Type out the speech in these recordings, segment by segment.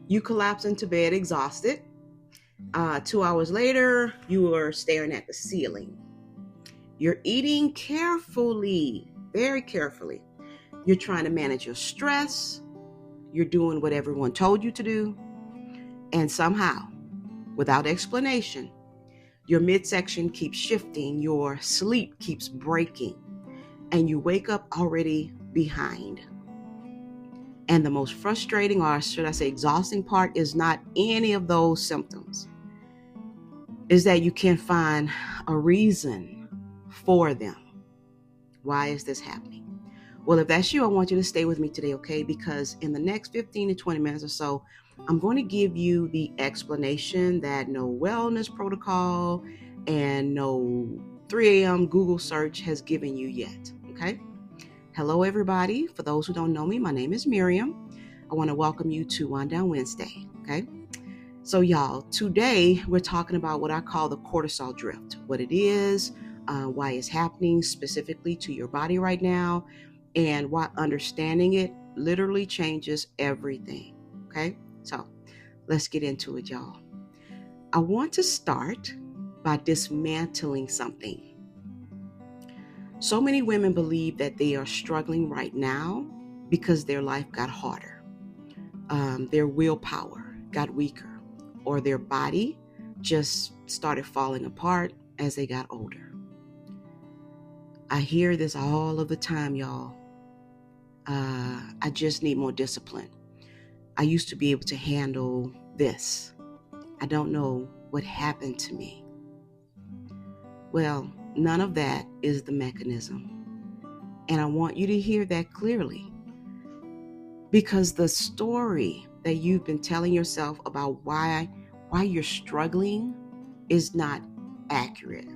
You collapse into bed exhausted. 2 hours later, you are staring at the ceiling. You're eating carefully, very carefully. You're trying to manage your stress. You're doing what everyone told you to do. And somehow, without explanation, your midsection keeps shifting, your sleep keeps breaking, and you wake up already behind. And the most frustrating, or should I say exhausting part, is not any of those symptoms. Is that you can't find a reason for them. Why is this happening? Well, if that's you, I want you to stay with me today, okay? Because in the next 15 to 20 minutes or so, I'm going to give you the explanation that no wellness protocol and no 3 a.m. Google search has given you yet, okay? Hello, everybody. For those who don't know me, my name is Miriam. I want to welcome you to Wind Down Wednesday, okay? So, y'all, today we're talking about what I call the cortisol drift, what it is, why it's happening specifically to your body right now, and why understanding it literally changes everything, okay? So, let's get into it, y'all. I want to start by dismantling something. So many women believe that they are struggling right now because their life got harder. Their willpower got weaker, or their body just started falling apart as they got older. I hear this all of the time, y'all. I just need more discipline. I used to be able to handle this. I don't know what happened to me. Well, none of that is the mechanism. And I want you to hear that clearly. Because the story that you've been telling yourself about why you're struggling is not accurate.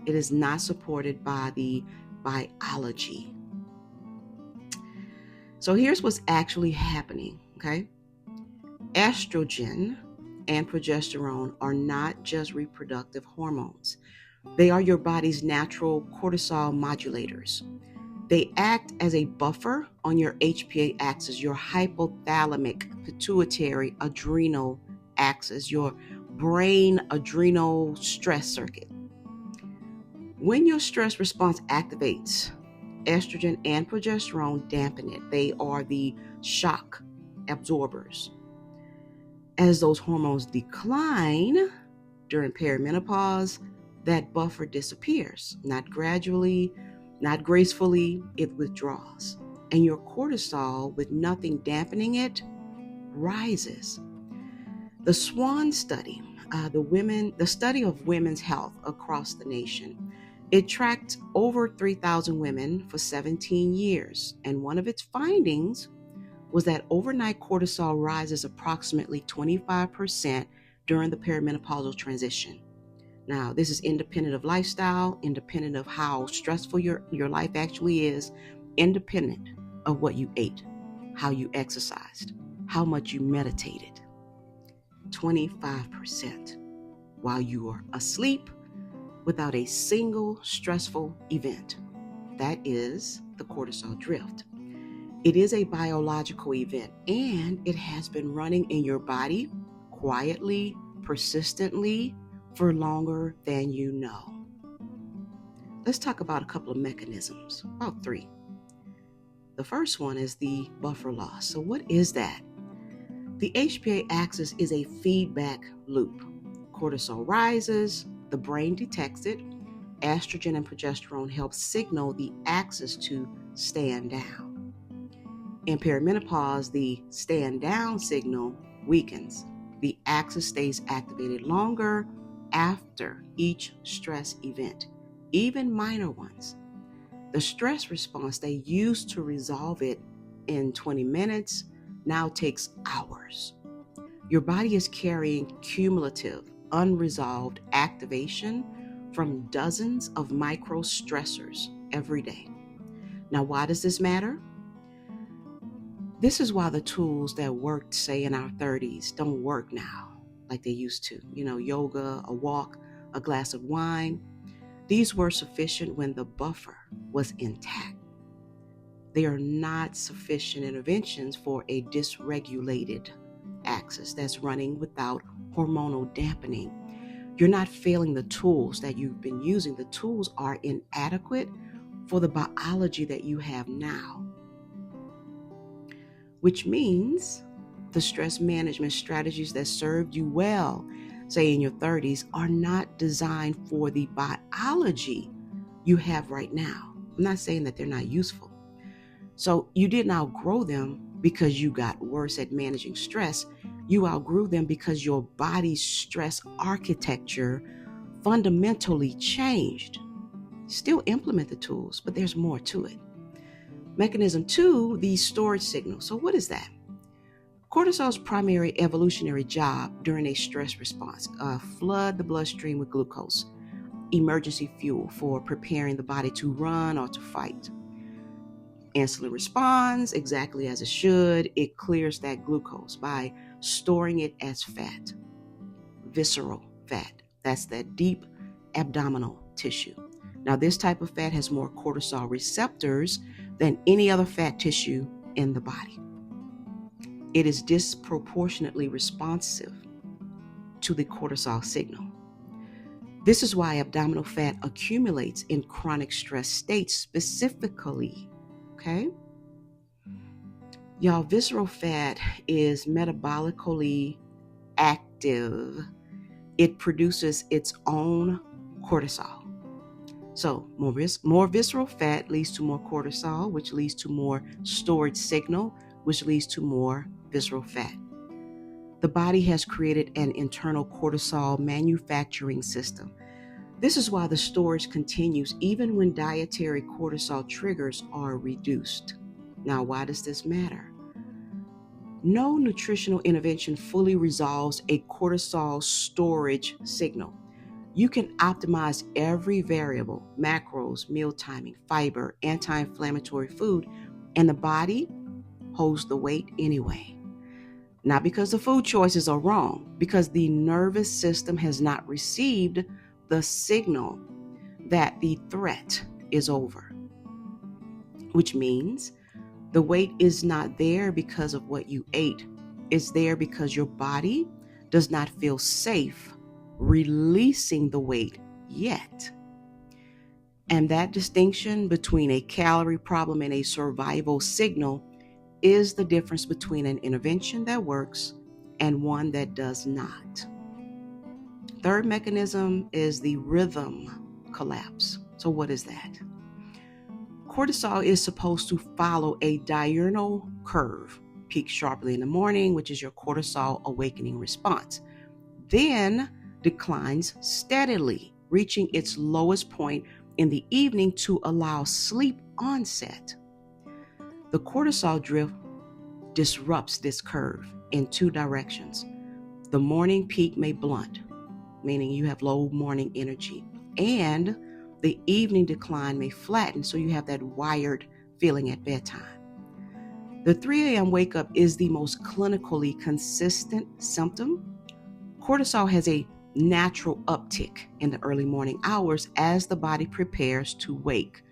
It is not supported by the biology. So here's what's actually happening, okay? Estrogen and progesterone are not just reproductive hormones. They are your body's natural cortisol modulators. They act as a buffer on your HPA axis, your hypothalamic pituitary adrenal axis, your brain adrenal stress circuit. When your stress response activates, estrogen and progesterone dampen it. They are the shock absorbers. As those hormones decline during perimenopause, that buffer disappears, not gradually, not gracefully, it withdraws. And your cortisol, with nothing dampening it, rises. The SWAN study, the study of women's health across the nation, it tracked over 3,000 women for 17 years. And one of its findings was that overnight cortisol rises approximately 25% during the perimenopausal transition. Now, this is independent of lifestyle, independent of how stressful your life actually is, independent of what you ate, how you exercised, how much you meditated. 25% while you are asleep without a single stressful event. That is the cortisol drift. It is a biological event, and it has been running in your body quietly, persistently, for longer than you know. Let's talk about a couple of mechanisms, about 3. The first one is the buffer loss. So what is that? The HPA axis is a feedback loop. Cortisol rises, the brain detects it. Estrogen and progesterone help signal the axis to stand down. In perimenopause, the stand down signal weakens. The axis stays activated longer after each stress event, even minor ones. The stress response they used to resolve it in 20 minutes now takes hours. Your body is carrying cumulative, unresolved activation from dozens of micro stressors every day. Now, why does this matter? This is why the tools that worked, say, in our 30s don't work now like they used to. Yoga, a walk, a glass of wine. These were sufficient when the buffer was intact. they are not sufficient interventions for a dysregulated axis that's running without hormonal dampening. You're not failing the tools that you've been using. The tools are inadequate for the biology that you have now, which means the stress management strategies that served you well, say in your 30s, are not designed for the biology you have right now. I'm not saying that they're not useful. So you didn't outgrow them because you got worse at managing stress. You outgrew them because your body's stress architecture fundamentally changed. Still implement the tools, but there's more to it. Mechanism 2, the storage signal. So what is that? Cortisol's primary evolutionary job during a stress response, flood the bloodstream with glucose, emergency fuel for preparing the body to run or to fight. Insulin responds exactly as it should. It clears that glucose by storing it as fat, visceral fat. That's that deep abdominal tissue. Now, this type of fat has more cortisol receptors than any other fat tissue in the body. It is disproportionately responsive to the cortisol signal. This is why abdominal fat accumulates in chronic stress states specifically. Okay? Y'all, visceral fat is metabolically active. It produces its own cortisol. So more visceral fat leads to more cortisol, which leads to more storage signal, which leads to more visceral fat. The body has created an internal cortisol manufacturing system. This is why the storage continues even when dietary cortisol triggers are reduced. Now, why does this matter? No nutritional intervention fully resolves a cortisol storage signal. You can optimize every variable, macros, meal timing, fiber, anti-inflammatory food, and the body holds the weight anyway. Not because the food choices are wrong, because the nervous system has not received the signal that the threat is over. Which means the weight is not there because of what you ate. It's there because your body does not feel safe releasing the weight yet. And that distinction between a calorie problem and a survival signal is the difference between an intervention that works and one that does not. Third mechanism is the rhythm collapse. So what is that? Cortisol is supposed to follow a diurnal curve, peak sharply in the morning, which is your cortisol awakening response, then declines steadily, reaching its lowest point in the evening to allow sleep onset. The cortisol drift disrupts this curve in two directions. The morning peak may blunt, meaning you have low morning energy, and the evening decline may flatten, so you have that wired feeling at bedtime. The 3 a.m. wake up is the most clinically consistent symptom. Cortisol has a natural uptick in the early morning hours as the body prepares to wake.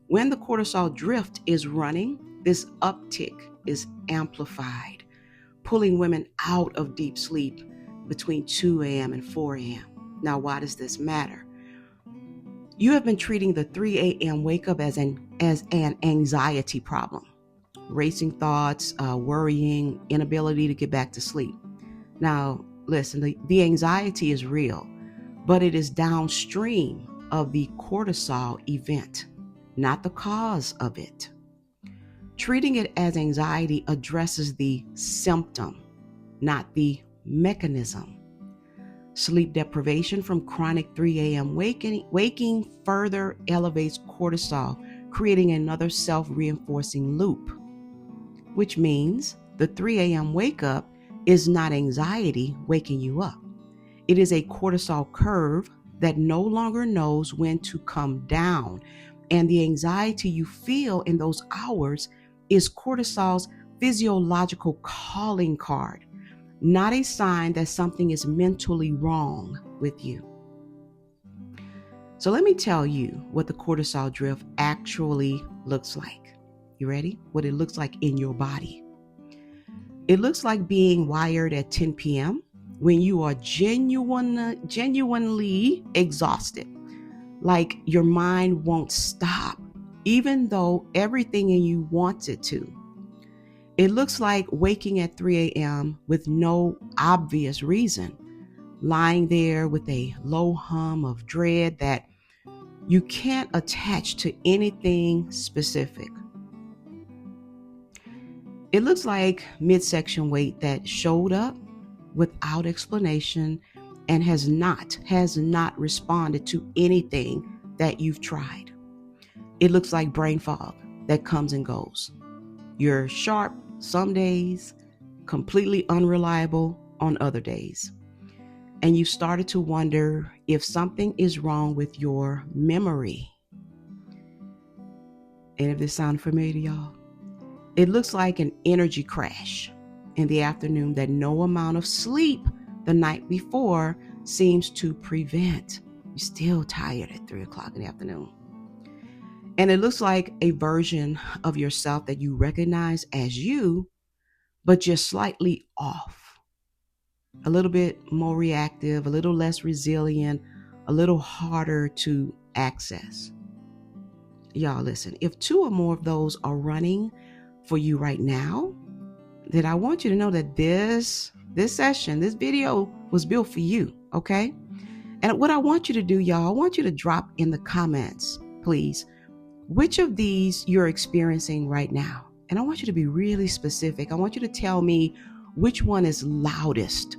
When the cortisol drift is running, this uptick is amplified, pulling women out of deep sleep between 2 a.m. and 4 a.m. Now, why does this matter? You have been treating the 3 a.m. wake up as an anxiety problem, racing thoughts, worrying, inability to get back to sleep. Now, listen, the anxiety is real, but it is downstream of the cortisol event, not the cause of it. Treating it as anxiety addresses the symptom, not the mechanism. Sleep deprivation from chronic 3 a.m. waking further elevates cortisol, creating another self-reinforcing loop, which means the 3 a.m. wake up is not anxiety waking you up. It is a cortisol curve that no longer knows when to come down, and the anxiety you feel in those hours is cortisol's physiological calling card, not a sign that something is mentally wrong with you. So let me tell you what the cortisol drift actually looks like. You ready? What it looks like in your body. It looks like being wired at 10 p.m. when you are genuinely exhausted. Like your mind won't stop, even though everything in you wants it to. It looks like waking at 3 a.m. with no obvious reason, lying there with a low hum of dread that you can't attach to anything specific. It looks like midsection weight that showed up without explanation and has not responded to anything that you've tried. It looks like brain fog that comes and goes. You're sharp some days, completely unreliable on other days. And you started to wonder if something is wrong with your memory. And if this sounds familiar to y'all, it looks like an energy crash in the afternoon that no amount of sleep the night before seems to prevent. You're still tired at 3 o'clock in the afternoon. And it looks like a version of yourself that you recognize as you, but just slightly off. A little bit more reactive, a little less resilient, a little harder to access. Y'all listen, if 2 or more of those are running for you right now, then I want you to know that this session, this video was built for you, okay? And what I want you to do, y'all, I want you to drop in the comments, please, which of these you're experiencing right now. And I want you to be really specific. I want you to tell me which one is loudest.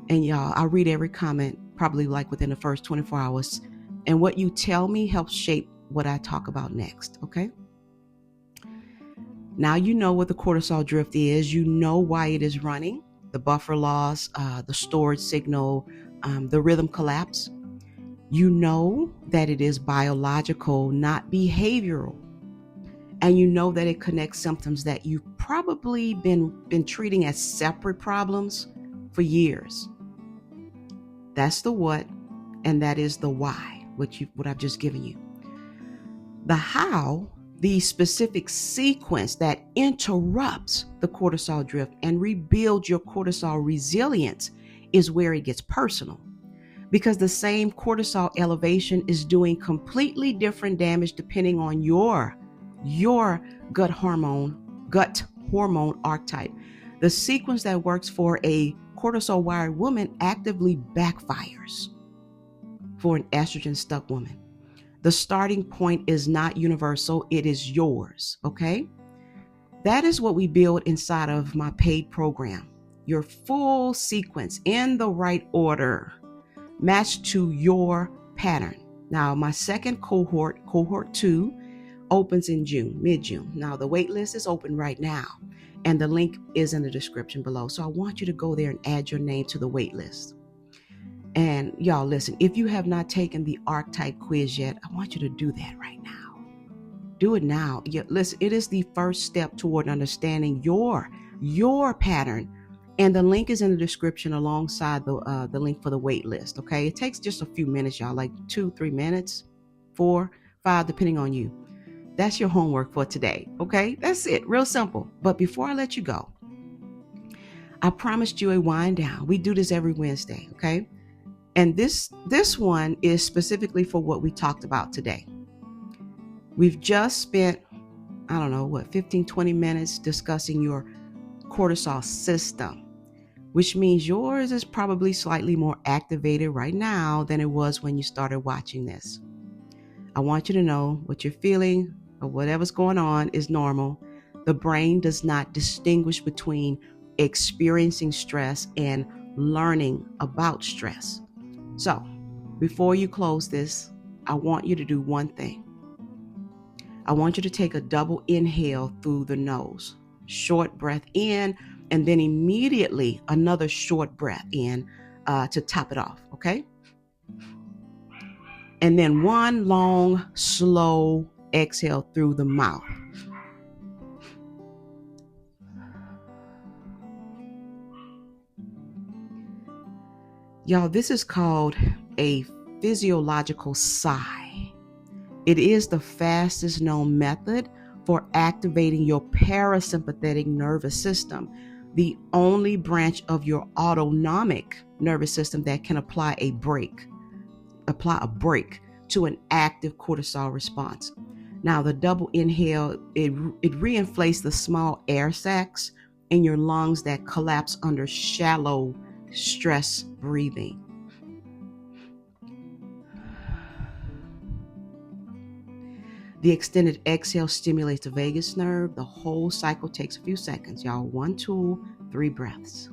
And y'all, I'll read every comment probably like within the first 24 hours. And what you tell me helps shape what I talk about next, okay? Now you know what the cortisol drift is. You know why it is running. The buffer loss, the storage signal, the rhythm collapse. You know that it is biological, not behavioral. And you know that it connects symptoms that you've probably been treating as separate problems for years. That's the what, and that is the why, what I've just given you. The how, the specific sequence that interrupts the cortisol drift and rebuilds your cortisol resilience is where it gets personal. Because the same cortisol elevation is doing completely different damage depending on your gut hormone archetype. The sequence that works for a cortisol wired woman actively backfires for an estrogen stuck woman. The starting point is not universal, it is yours, okay? That is what we build inside of my paid program. Your full sequence in the right order, matched to your pattern. Now, my second cohort 2, opens in June, mid-June. Now, the wait list is open right now, and the link is in the description below. So I want you to go there and add your name to the wait list. And y'all, listen, if you have not taken the archetype quiz yet, I want you to do that right now. Do it now. Yeah, listen, it is the first step toward understanding your pattern. And the link is in the description alongside the link for the wait list, okay? It takes just a few minutes, y'all, like 2-3 minutes, 4, 5, depending on you. That's your homework for today, okay? That's it, real simple. But before I let you go, I promised you a wind down. We do this every Wednesday, okay? And this one is specifically for what we talked about today. We've just spent, 15, 20 minutes discussing your cortisol system, which means yours is probably slightly more activated right now than it was when you started watching this. I want you to know what you're feeling or whatever's going on is normal. The brain does not distinguish between experiencing stress and learning about stress. So, before you close this, I want you to do one thing. I want you to take a double inhale through the nose. Short breath in, and then immediately another short breath in to top it off, okay? And then one long, slow exhale through the mouth. Y'all, this is called a physiological sigh. It is the fastest known method for activating your parasympathetic nervous system, the only branch of your autonomic nervous system that can apply a brake to an active cortisol response. Now, the double inhale, it reinflates the small air sacs in your lungs that collapse under shallow stress breathing. The extended exhale stimulates the vagus nerve. The whole cycle takes a few seconds, y'all. 1, 2, 3 breaths.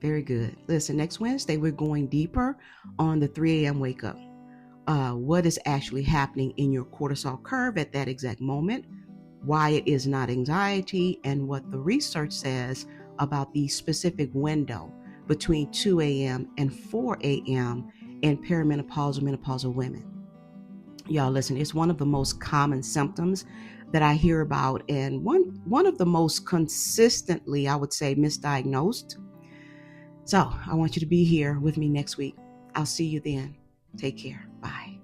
Very good. Listen, next Wednesday, we're going deeper on the 3 a.m. wake up. What is actually happening in your cortisol curve at that exact moment, why it is not anxiety, and what the research says about the specific window between 2 a.m. and 4 a.m. in perimenopausal, menopausal women. Y'all listen, it's one of the most common symptoms that I hear about, and one of the most consistently, I would say, misdiagnosed. So I want you to be here with me next week. I'll see you then. Take care. Bye.